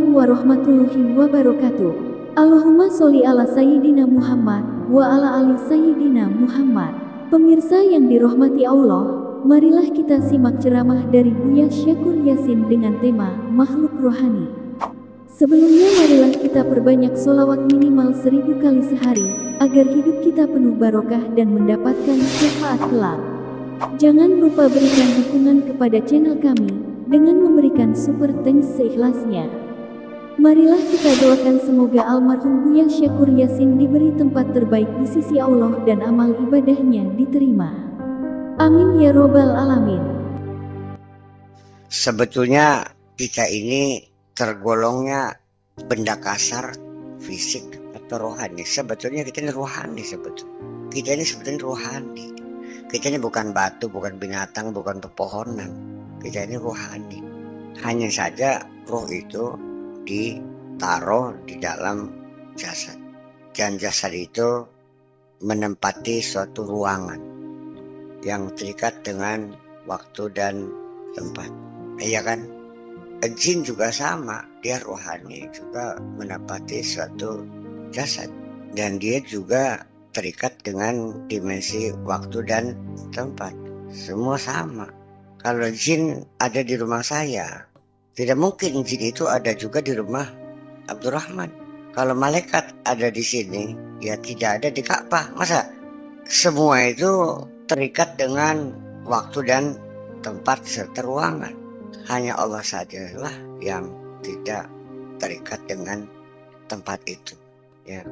Assalamualaikum warahmatullahi wabarakatuh. Allahumma sholli ala Sayyidina Muhammad wa ala ali Sayyidina Muhammad. Pemirsa yang dirahmati Allah, marilah kita simak ceramah dari Buya Syakur Yasin dengan tema makhluk rohani. Sebelumnya marilah kita perbanyak sholawat minimal 1000 kali sehari, agar hidup kita penuh barokah dan mendapatkan syafaat kelak. Jangan lupa berikan dukungan kepada channel kami dengan memberikan super thanks seikhlasnya. Marilah kita doakan semoga almarhum Buya Syakur Yasin diberi tempat terbaik di sisi Allah dan amal ibadahnya diterima. Amin ya robbal alamin. Sebetulnya kita ini tergolongnya benda kasar, fisik atau rohani. Sebetulnya kita ini rohani sebetulnya. Kita ini sebetulnya rohani. Kita ini bukan batu, bukan binatang, bukan pepohonan. Kita ini rohani. Hanya saja roh itu ditaruh di dalam jasad. Dan jasad itu menempati suatu ruangan yang terikat dengan waktu dan tempat. Iya kan? Jin juga sama, dia rohani juga menempati suatu jasad. Dan dia juga terikat dengan dimensi waktu dan tempat. Semua sama. Kalau jin ada di rumah saya, tidak mungkin jin itu ada juga di rumah Abdurrahman. Kalau malaikat ada di sini, ya tidak ada di Ka'bah. Masa semua itu terikat dengan waktu dan tempat serta ruangan. Hanya Allah sajalah yang tidak terikat dengan tempat itu. Ya,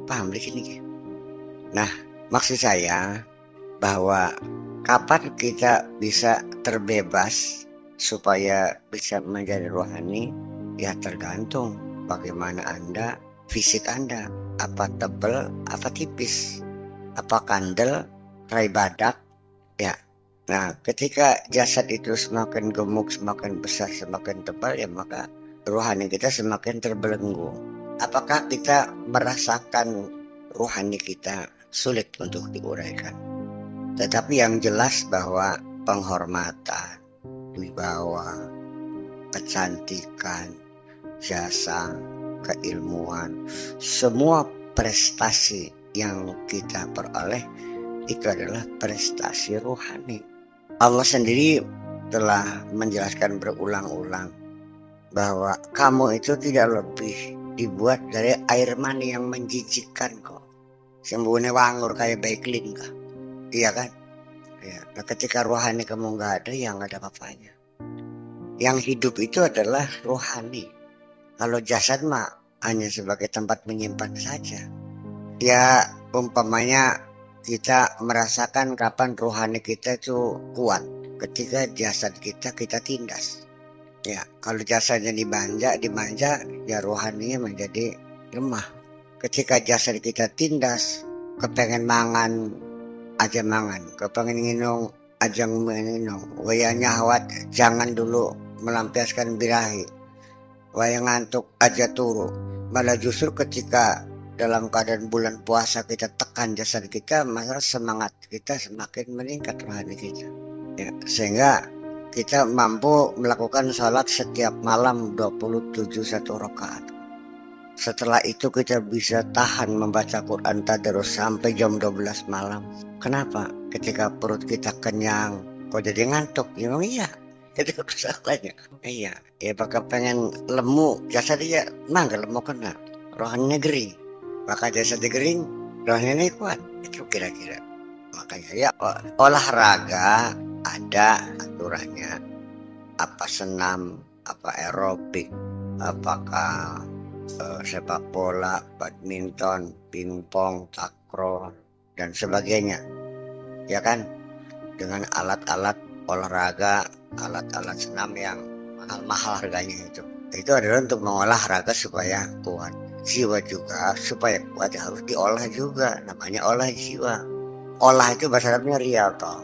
paham di sini? Nah, maksud saya bahwa kapan kita bisa terbebas supaya bisa menjadi rohani, ya tergantung bagaimana Anda, fisik Anda, apa tebal, apa tipis, apa kandel, rai badak, ya. Nah, ketika jasad itu semakin gemuk, semakin besar, semakin tebal, ya maka rohani kita semakin terbelenggu. Apakah kita merasakan rohani kita sulit untuk diuraikan? Tetapi yang jelas bahwa penghormatan, wibawa, kecantikan, jasa, keilmuan, semua prestasi yang kita peroleh itu adalah prestasi rohani. Allah sendiri telah menjelaskan berulang-ulang bahwa kamu itu tidak lebih dibuat dari air mani yang menjijikkan kok. Sembunyi wangur kayak baiklin kah? Iya kan? Ya. Nah, ketika rohani kamu nggak ada, ya nggak ada apa-apanya. Yang hidup itu adalah rohani. Kalau jasad mah hanya sebagai tempat menyimpan saja. Ya umpamanya kita merasakan kapan rohani kita itu kuat. Ketika jasad kita tindas. Ya, kalau jasadnya dimanja, ya rohaninya menjadi lemah. Ketika jasad kita tindas, kepengen mangan aja mangan, kepengen nginung aja nginung, waya nyahwat jangan dulu melampiaskan birahi, waya ngantuk aja turu. Malah justru ketika dalam keadaan bulan puasa kita tekan jasad kita, maka semangat kita semakin meningkat rohani kita, ya, sehingga kita mampu melakukan sholat setiap malam 27 satu rakaat. Setelah itu kita bisa tahan membaca Quran tadarus sampai jam 12 malam. Kenapa? Ketika perut kita kenyang, kok jadi ngantuk? Ya memang iya. Itu kesalahannya. Iya. Ya bakal pengen lemu, jasad dia mangga lemu kena. Rohaninya gering. Maka jasad gering, rohaninya kuat. Itu kira-kira. Makanya ya olahraga ada aturannya. Apa senam, apa aerobik, apakah sepak bola, badminton, pingpong, takraw dan sebagainya, ya kan, dengan alat-alat olahraga, alat-alat senam yang mahal-mahal harganya itu adalah untuk mengolah raga supaya kuat. Jiwa juga supaya kuat harus diolah juga, namanya olah jiwa. Olah itu bahasa Arabnya riyadhah.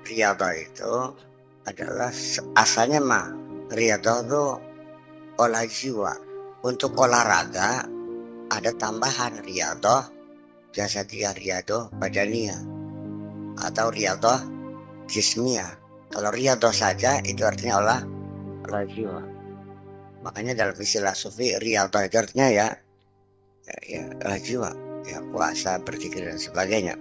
Riyadhah itu adalah asalnya mah riyadhah itu olah jiwa. Untuk olahraga ada tambahan riyadhah jasadiyah, riyadhah badaniyah, atau riyadhah jismiyah. Kalau riyadhah saja itu artinya olah jiwa. Makanya dalam istilah sufi riyadhahnya ya jiwa, ya puasa, berzikir dan sebagainya.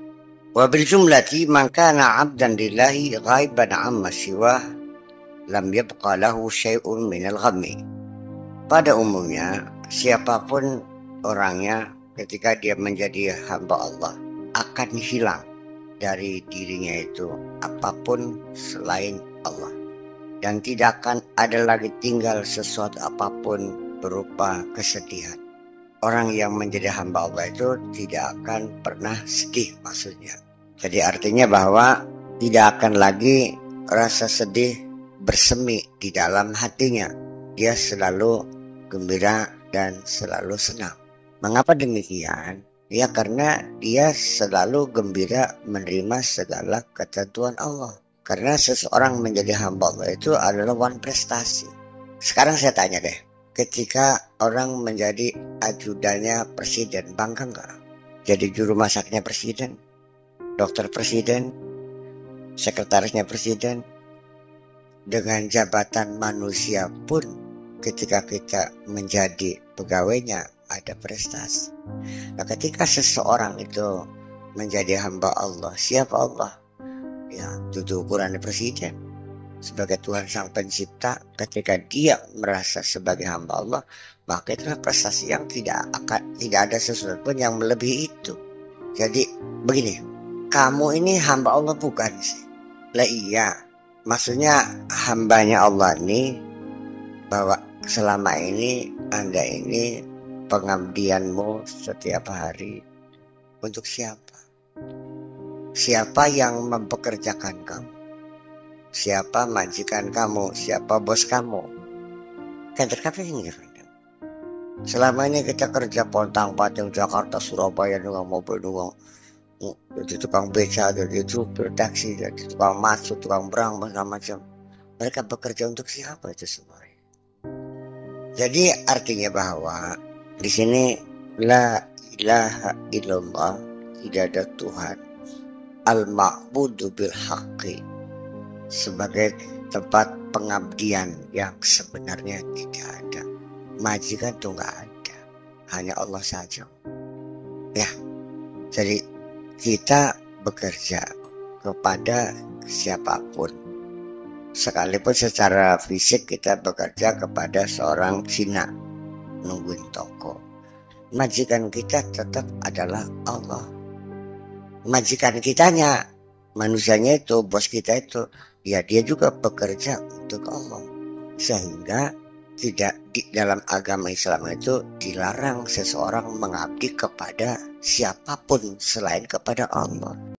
Wa bil jumlati man kana 'abdan lillahi ghaiban 'amma siwah lam yabqa lahu syai'un minal ghammi. Pada umumnya siapapun orangnya ketika dia menjadi hamba Allah akan hilang dari dirinya itu apapun selain Allah, dan tidak akan ada lagi tinggal sesuatu apapun berupa kesedihan. Orang yang menjadi hamba Allah itu tidak akan pernah sedih maksudnya. Jadi artinya bahwa tidak akan lagi rasa sedih bersemi di dalam hatinya. Dia selalu gembira dan selalu senang. Mengapa demikian? Ya karena dia selalu gembira menerima segala ketentuan Allah. Karena seseorang menjadi hamba Allah itu adalah one prestasi. Sekarang saya tanya deh, ketika orang menjadi ajudannya presiden, bangga nggak? Jadi juru masaknya presiden, dokter presiden, sekretarisnya presiden. Dengan jabatan manusia pun ketika kita menjadi pegawainya ada prestasi. Nah ketika seseorang itu menjadi hamba Allah, siapa Allah? Ya itu ukuran presiden sebagai Tuhan Sang Pencipta. Ketika dia merasa sebagai hamba Allah, maka itulah prestasi yang tidak ada sesuatu pun yang melebihi itu. Jadi begini, kamu ini hamba Allah bukan sih? Lah iya, maksudnya hambanya Allah ini bahwa selama ini Anda ini pengabdianmu setiap hari untuk siapa? Siapa yang mempekerjakan kamu? Siapa majikan kamu? Siapa bos kamu? Kan terkapingnya. Selama ini kita kerja pontang-panting Jakarta, Surabaya dengan mobil doang. Jadi tukang beca, jadi supir taksi, jadi tukang masuk, tukang berang, macam-macam. Mereka bekerja untuk siapa itu semua? Jadi artinya bahwa di sini la ilaha illallah, tidak ada Tuhan al-ma'budu bil haqqi sebagai tempat pengabdian yang sebenarnya tidak ada. Majikan itu nggak ada, hanya Allah saja. Ya, jadi kita bekerja kepada siapapun, sekalipun secara fisik kita bekerja kepada seorang Cina nungguin toko, majikan kita tetap adalah Allah. Majikan kitanya, manusianya itu, bos kita itu, ya dia juga bekerja untuk Allah. Sehingga tidak di dalam agama Islam itu dilarang seseorang mengabdi kepada siapapun selain kepada Allah.